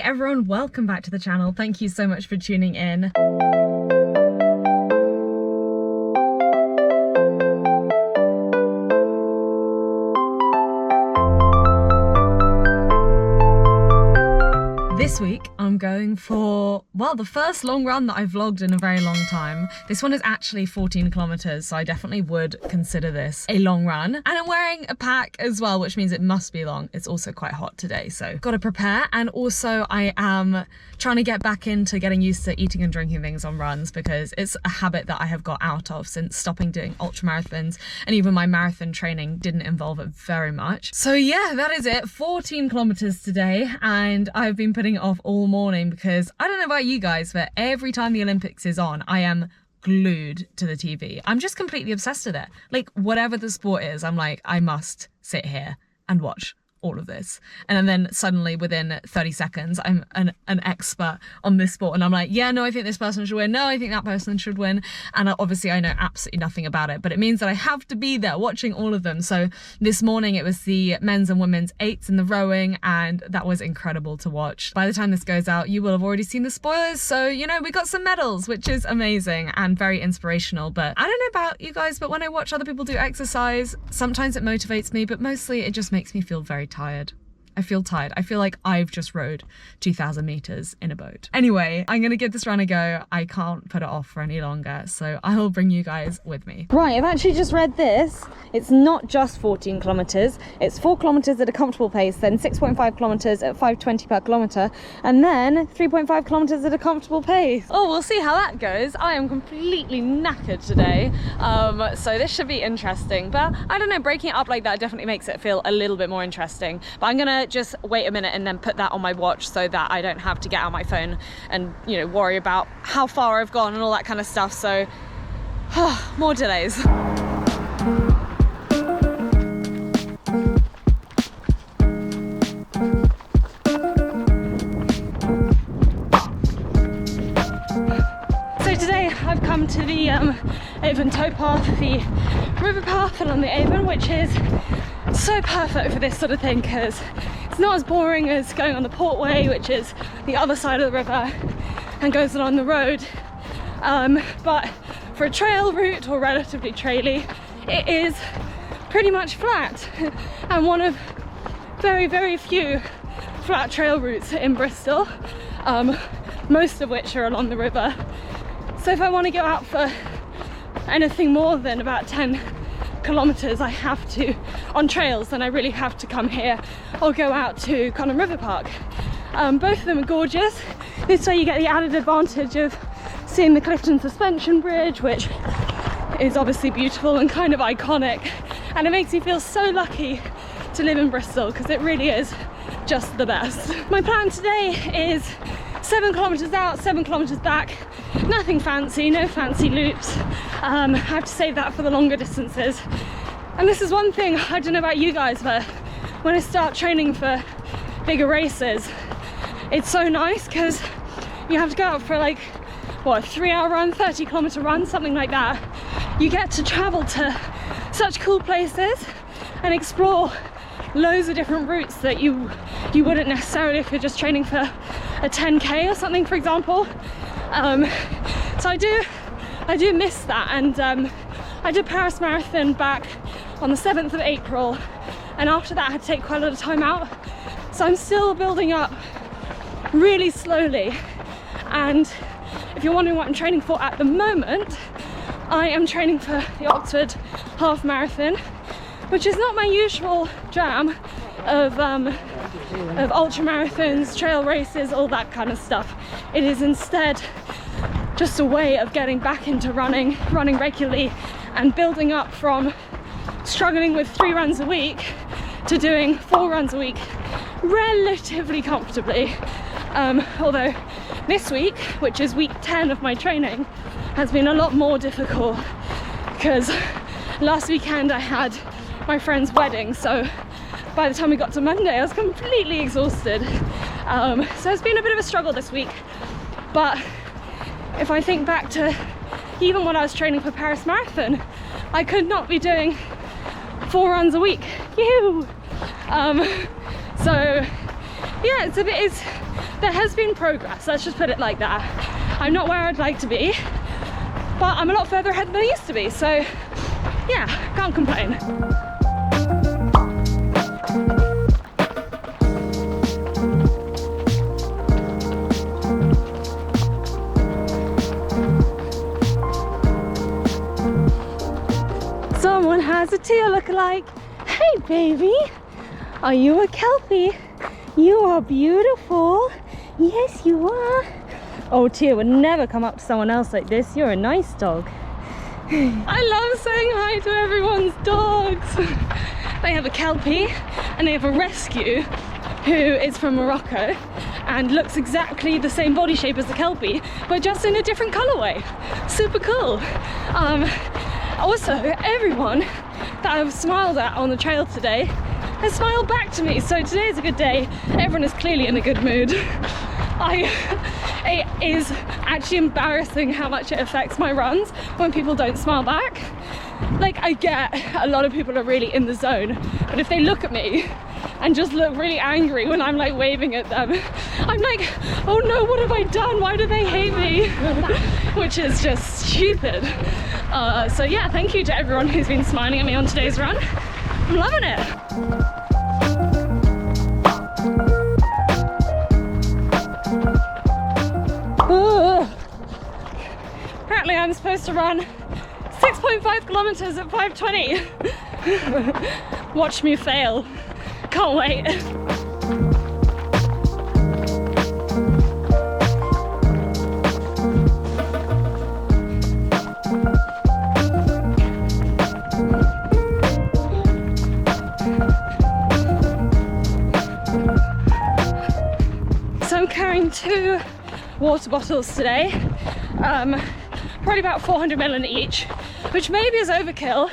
everyone, welcome back to the channel. Thank you so much for tuning in. This week I'm going for, well, the first long run that I've vlogged in a very long time. This one is actually 14 kilometers, so I definitely would consider this a long run. And I'm wearing a pack as well, which means it must be long. It's also quite hot today, so gotta prepare. And also I am trying to get back into getting used to eating and drinking things on runs, because it's a habit that I have got out of since stopping doing ultra marathons, and even my marathon training didn't involve it very much. So yeah, that is it. 14 kilometers today, and I've been putting off all morning because I don't know about you guys, but every time the Olympics is on, I am glued to the TV. I'm just completely obsessed with it. Like, whatever the sport is, I'm like, I must sit here and watch all of this. And then suddenly within 30 seconds I'm an expert on this sport, and I'm like, yeah, no, I think this person should win, no, I think that person should win. And obviously I know absolutely nothing about it, but it means that I have to be there watching all of them. So this morning it was the men's and women's 8s in the rowing, and that was incredible to watch. By the time this goes out, you will have already seen the spoilers, so you know, we got some medals, which is amazing and very inspirational. But I don't know about you guys, but when I watch other people do exercise, sometimes it motivates me, but mostly it just makes me feel very tired. I feel tired. I feel like I've just rowed 2,000 meters in a boat. Anyway, I'm gonna give this run a go. I can't put it off for any longer, so I will bring you guys with me. Right, I've actually just read this. It's not just 14 kilometers. It's 4 kilometers at a comfortable pace, then 6.5 kilometers at 5:20 per kilometer, and then 3.5 kilometers at a comfortable pace. Oh, we'll see how that goes. I am completely knackered today, so this should be interesting. But I don't know, breaking it up like that definitely makes it feel a little bit more interesting. But I'm gonna just wait a minute and then put that on my watch so that I don't have to get out my phone and, you know, worry about how far I've gone and all that kind of stuff. So more delays. So today I've come to the Avon towpath, the river path along the Avon, which is so perfect for this sort of thing because it's not as boring as going on the Portway, which is the other side of the river and goes along the road, but for a trail route, or relatively traily, it is pretty much flat, and one of very, very few flat trail routes in Bristol, most of which are along the river. So if I want to go out for anything more than about 10 kilometers, I have to, on trails, then I really have to come here or go out to Conan River Park. Both of them are gorgeous. This way you get the added advantage of seeing the Clifton Suspension Bridge, which is obviously beautiful and kind of iconic, and it makes me feel so lucky to live in Bristol because it really is just the best. My plan today is 7 kilometers out, 7 kilometers back. Nothing fancy, no fancy loops. I have to save that for the longer distances. And this is one thing, I don't know about you guys, but when I start training for bigger races, it's so nice because you have to go out for like, what, a 3-hour run, 30-kilometer run, something like that. You get to travel to such cool places and explore loads of different routes that you wouldn't necessarily if you're just training for a 10k or something, for example. So I do miss that, and I did Paris Marathon back on the 7th of April, and after that I had to take quite a lot of time out, so I'm still building up really slowly. And if you're wondering what I'm training for at the moment, I am training for the Oxford Half Marathon, which is not my usual jam of ultra marathons, trail races, all that kind of stuff. It is instead just a way of getting back into running regularly, and building up from struggling with 3 runs a week to doing 4 runs a week relatively comfortably. Although this week, which is week 10 of my training, has been a lot more difficult because last weekend I had my friend's wedding, so by the time we got to Monday I was completely exhausted. So it's been a bit of a struggle this week, but if I think back to even when I was training for Paris Marathon, I could not be doing 4 runs a week. So yeah, there has been progress, let's just put it like that. I'm not where I'd like to be, but I'm a lot further ahead than I used to be, so yeah, can't complain. Someone has a teal lookalike. Hey baby, are you a Kelpie? You are beautiful. Yes, you are. Oh, Tia would never come up to someone else like this. You're a nice dog. I love saying hi to everyone's dogs. They have a Kelpie and they have a rescue who is from Morocco and looks exactly the same body shape as the Kelpie, but just in a different colorway. Super cool. Also, everyone that I've smiled at on the trail today has smiled back to me, so today is a good day. Everyone is clearly in a good mood. It is actually embarrassing how much it affects my runs when people don't smile back. Like, I get a lot of people are really in the zone, but if they look at me and just look really angry when I'm like waving at them, I'm like, oh no, what have I done? Why do they hate me? Which is just stupid. So yeah, thank you to everyone who's been smiling at me on today's run. I'm loving it. Apparently I'm supposed to run 6.5 kilometers at 5:20. Watch me fail. Can't wait. So I'm carrying 2 water bottles today. Probably about 400 ml in each, which maybe is overkill,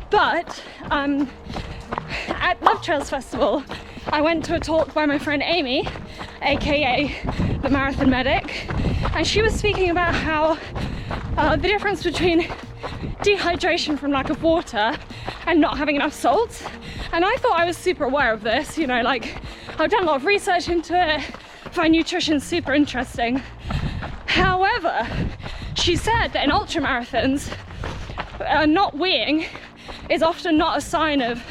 but at Love Trails Festival I went to a talk by my friend Amy, aka the Marathon Medic, and she was speaking about how the difference between dehydration from lack of water and not having enough salt. And I thought I was super aware of this, you know, like I've done a lot of research into it, find nutrition super interesting. However, she said that in ultra marathons, not weeing is often not a sign of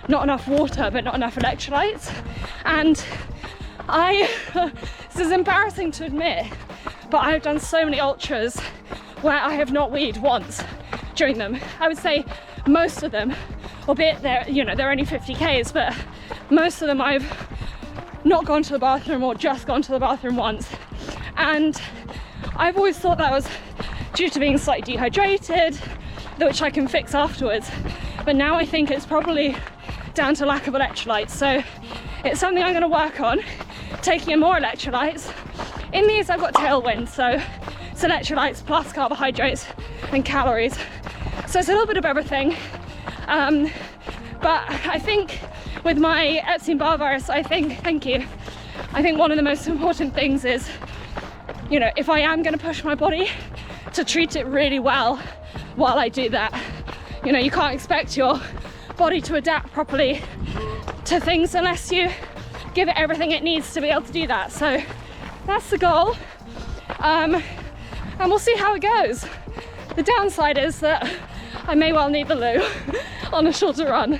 not enough water but not enough electrolytes. And this is embarrassing to admit, but I've done so many ultras where I have not weed once during them. I would say most of them, albeit they're only 50Ks, but most of them I've not gone to the bathroom or just gone to the bathroom once. And I've always thought that was due to being slightly dehydrated, which I can fix afterwards. But now I think it's probably down to lack of electrolytes. So it's something I'm going to work on, taking in more electrolytes. In these I've got Tailwind, so it's electrolytes plus carbohydrates and calories. So it's a little bit of everything. But I think with my Epstein-Barr virus, I think one of the most important things is, you know, if I am going to push my body, to treat it really well while I do that. You know, you can't expect your body to adapt properly to things unless you give it everything it needs to be able to do that. So that's the goal, and we'll see how it goes. The downside is that I may well need the loo on a shorter run.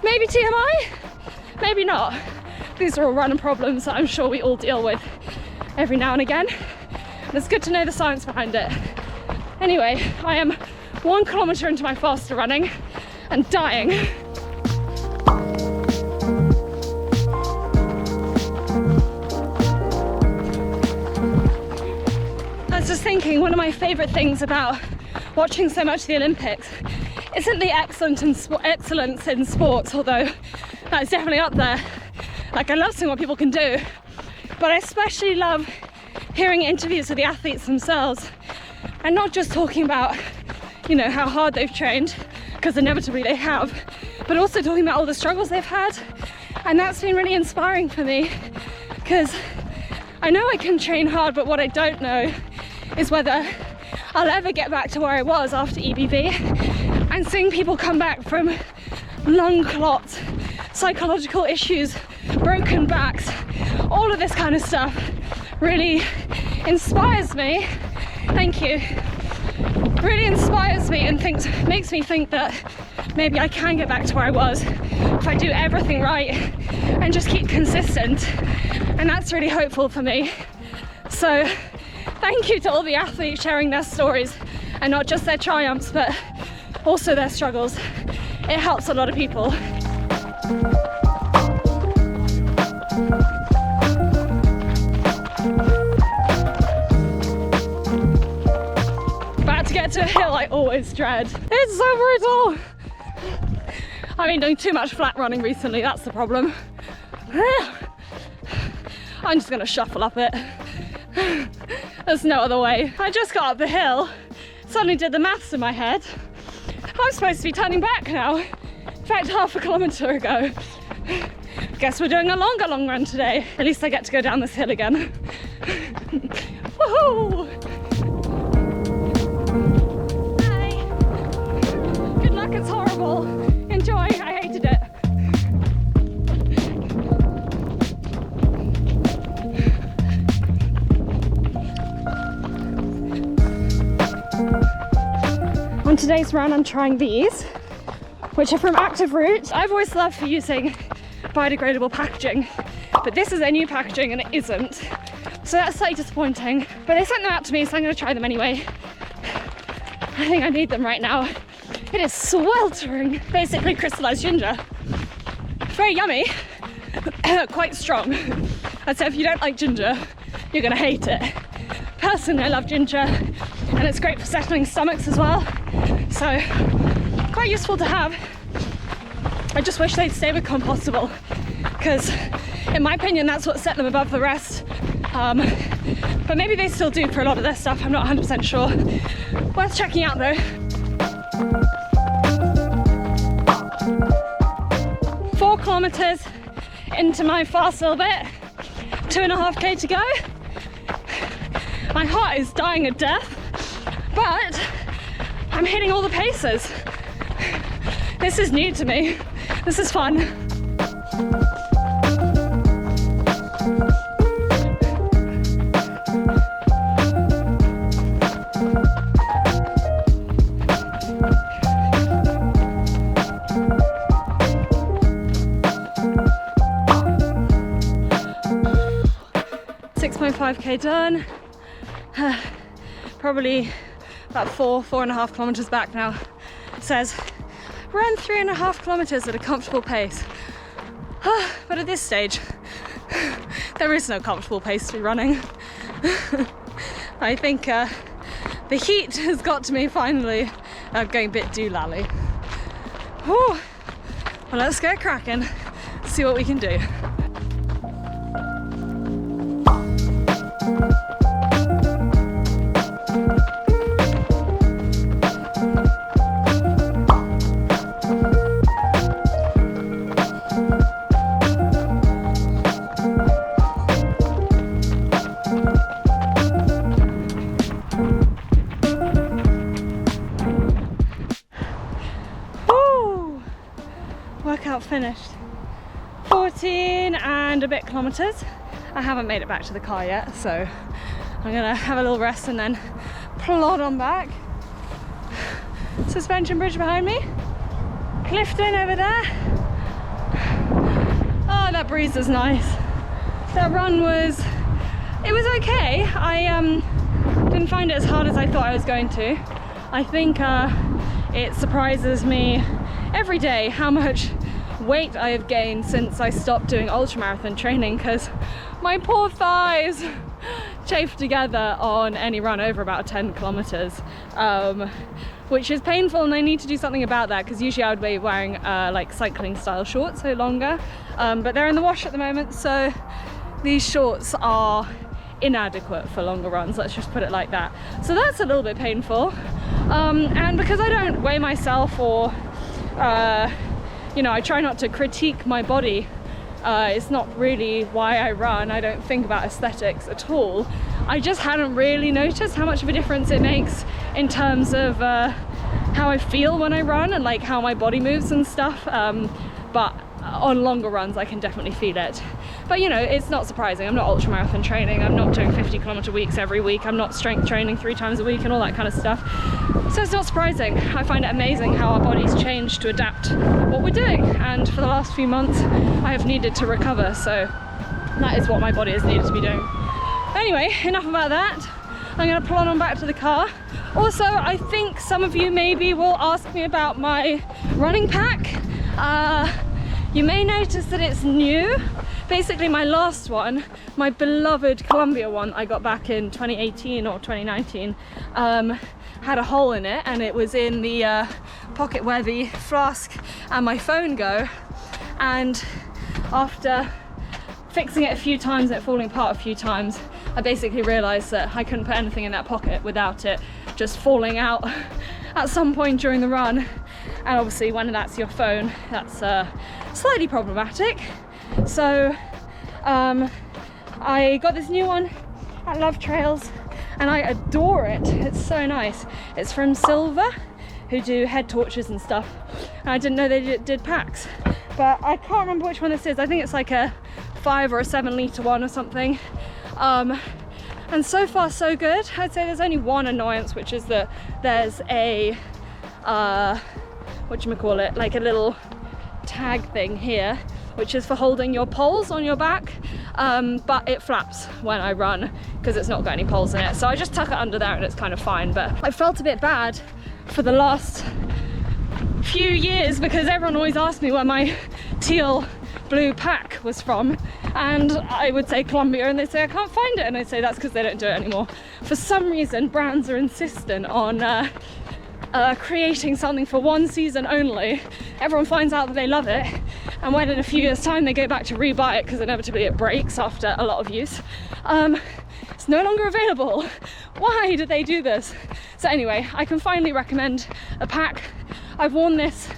Maybe TMI, maybe not. These are all running problems that I'm sure we all deal with every now and again. And it's good to know the science behind it. Anyway, I am 1 kilometer into my faster running and dying. I was just thinking, one of my favorite things about watching so much of the Olympics isn't the excellence in sports, although that's definitely up there. Like, I love seeing what people can do, but I especially love hearing interviews with the athletes themselves, and not just talking about, you know, how hard they've trained, because inevitably they have, but also talking about all the struggles they've had. And that's been really inspiring for me, because I know I can train hard, but what I don't know is whether I'll ever get back to where I was after EBV. And seeing people come back from lung clots, psychological issues broken backs, all of this kind of stuff really inspires me. Thank you. Really inspires me and makes me think that maybe I can get back to where I was if I do everything right and just keep consistent. And that's really hopeful for me. So thank you to all the athletes sharing their stories, and not just their triumphs, but also their struggles. It helps a lot of people. About to get to a hill I always dread. It's so brutal. I've been doing too much flat running recently, that's the problem. I'm just gonna shuffle up it. There's no other way. I just got up the hill, suddenly did the maths in my head. I'm supposed to be turning back now. In fact, half a kilometre ago. Guess we're doing a longer long run today. At least I get to go down this hill again. Woohoo! Hi. Good luck, it's horrible. Enjoy, I hated it. On today's run, I'm trying these, which are from Active Roots. I've always loved using biodegradable packaging, but this is their new packaging and it isn't. So that's slightly disappointing, but they sent them out to me, so I'm gonna try them anyway. I think I need them right now. It is sweltering. Basically crystallized ginger. Very yummy, quite strong. I'd say if you don't like ginger, you're gonna hate it. Personally, I love ginger, and it's great for settling stomachs as well. So, quite useful to have. I just wish they'd stay with compostable, because in my opinion, that's what set them above the rest. But maybe they still do for a lot of their stuff, I'm not 100% sure. Worth checking out though. 4 kilometers into my fast little bit, 2.5k to go. My heart is dying a death, but I'm hitting all the paces. This is new to me. This is fun. .5k done. Probably about 4.5 kilometers back now. It says run 3.5 kilometers at a comfortable pace. But at this stage, there is no comfortable pace to be running. I think the heat has got to me finally. I'm going a bit doolally. Well, let's get cracking, see what we can do. Workout finished. 14 and a bit kilometers. I haven't made it back to the car yet, so I'm gonna have a little rest and then plod on back. Suspension bridge behind me. Clifton over there. Oh, that breeze is nice. That run was okay. I didn't find it as hard as I thought I was going to. I think it surprises me every day how much weight I have gained since I stopped doing ultramarathon training, because my poor thighs chafe together on any run over about 10 kilometers, which is painful, and I need to do something about that, because usually I would be wearing like cycling style shorts, so longer, but they're in the wash at the moment, so these shorts are inadequate for longer runs, let's just put it like that. So that's a little bit painful, and because I don't weigh myself or you know, I try not to critique my body. It's not really why I run. I don't think about aesthetics at all. I just hadn't really noticed how much of a difference it makes in terms of how I feel when I run and like how my body moves and stuff. But on longer runs I can definitely feel it. But you know, it's not surprising. I'm not ultramarathon training, I'm not doing 50-kilometer weeks every week, I'm not strength training 3 times a week and all that kind of stuff. So it's not surprising. I find it amazing how our bodies change to adapt what we're doing, and for the last few months I have needed to recover, so that is what my body has needed to be doing. Anyway, enough about that. I'm going to plod on back to the car. Also, I think some of you maybe will ask me about my running pack. You may notice that it's new. Basically my last one, my beloved Columbia one I got back in 2018 or 2019, had a hole in it, and it was in the pocket where the flask and my phone go, and after fixing it a few times and it falling apart a few times, I basically realised that I couldn't put anything in that pocket without it just falling out at some point during the run. And obviously when that's your phone, that's slightly problematic. So I got this new one at Love Trails and I adore it. It's so nice. It's from Silver, who do head torches and stuff. And I didn't know they did packs, but I can't remember which one this is. I think it's like a 5 or a 7 litre one or something. And so far so good. I'd say there's only one annoyance, which is that there's a whatchamacallit, like a little tag thing here, which is for holding your poles on your back, but it flaps when I run because it's not got any poles in it, so I just tuck it under there and it's kind of fine. But I felt a bit bad for the last few years because everyone always asked me where my teal blue pack was from, and I would say Columbia and they'd say I can't find it, and I'd say that's because they don't do it anymore. For some reason brands are insistent on creating something for one season only. Everyone finds out that they love it, and when in a few years time they go back to rebuy it because inevitably it breaks after a lot of use, it's no longer available. Why do they do this? So anyway, I can finally recommend a pack. I've worn this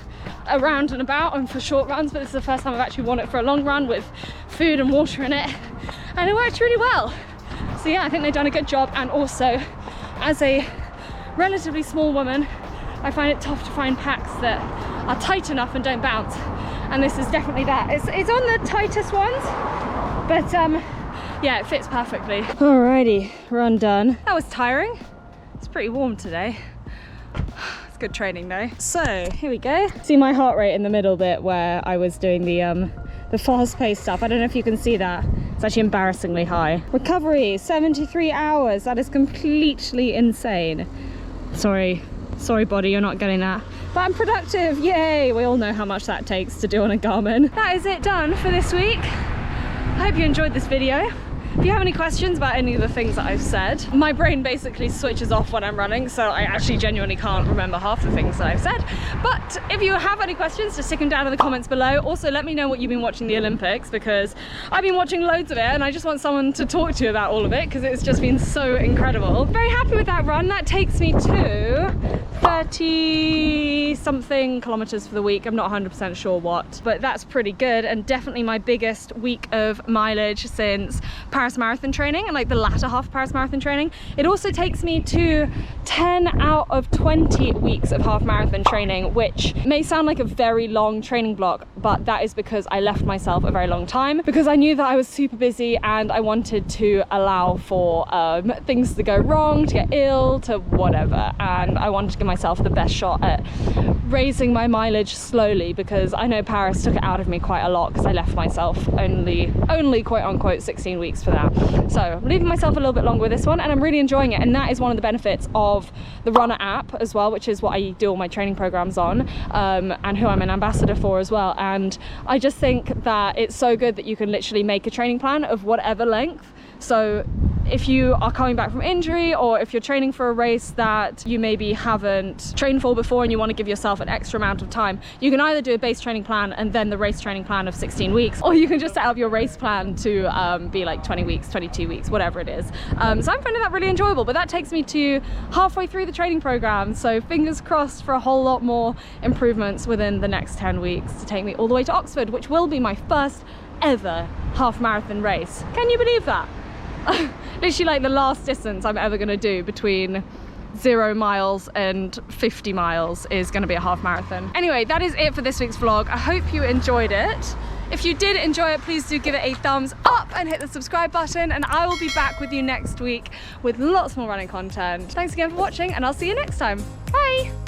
around and about and for short runs, but this is the first time I've actually worn it for a long run with food and water in it, and it worked really well. So yeah, I think they've done a good job. And also, as a relatively small woman, I find it tough to find packs that are tight enough and don't bounce, and this is definitely that. It's on the tightest ones, but yeah, it fits perfectly. Alrighty, run done. That was tiring. It's pretty warm today. It's good training though. So here we go. See my heart rate in the middle bit where I was doing the fast-paced stuff. I don't know if you can see that. It's actually embarrassingly high. Recovery 73 hours. That is completely insane. Sorry body, you're not getting that, but I'm productive. Yay! We all know how much that takes to do on a Garmin. That is it done for this week. I hope you enjoyed this video. If you have any questions about any of the things that I've said, my brain basically switches off when I'm running, so I actually genuinely can't remember half the things that I've said. But if you have any questions, just stick them down in the comments below. Also, let me know what you've been watching the Olympics, because I've been watching loads of it and I just want someone to talk to about all of it because it's just been so incredible. Very happy with that run. That takes me to 30 something kilometers for the week. I'm not 100% sure what, but that's pretty good, and definitely my biggest week of mileage since Paris marathon training, and like the latter half of Paris marathon training. It also takes me to 10 out of 20 weeks of half marathon training, which may sound like a very long training block, but that is because I left myself a very long time, because I knew that I was super busy and I wanted to allow for things to go wrong, to get ill, to whatever, and I wanted to give myself the best shot at raising my mileage slowly, because I know Paris took it out of me quite a lot because I left myself only quote unquote 16 weeks for that. So I'm leaving myself a little bit longer with this one, and I'm really enjoying it, and that is one of the benefits of the Runner app as well, which is what I do all my training programs on, and who I'm an ambassador for as well. And I just think that it's so good that you can literally make a training plan of whatever length. So if you are coming back from injury, or if you're training for a race that you maybe haven't trained for before and you want to give yourself an extra amount of time, you can either do a base training plan and then the race training plan of 16 weeks, or you can just set up your race plan to be like 20 weeks, 22 weeks, whatever it is. So I'm finding that really enjoyable, but that takes me to halfway through the training program, so fingers crossed for a whole lot more improvements within the next 10 weeks to take me all the way to Oxford, which will be my first ever half marathon race. Can you believe that? Literally like the last distance I'm ever going to do between 0 miles and 50 miles is going to be a half marathon. Anyway, that is it for this week's vlog. I hope you enjoyed it. If you did enjoy it, please do give it a thumbs up and hit the subscribe button, and I will be back with you next week with lots more running content. Thanks again for watching, and I'll see you next time. Bye!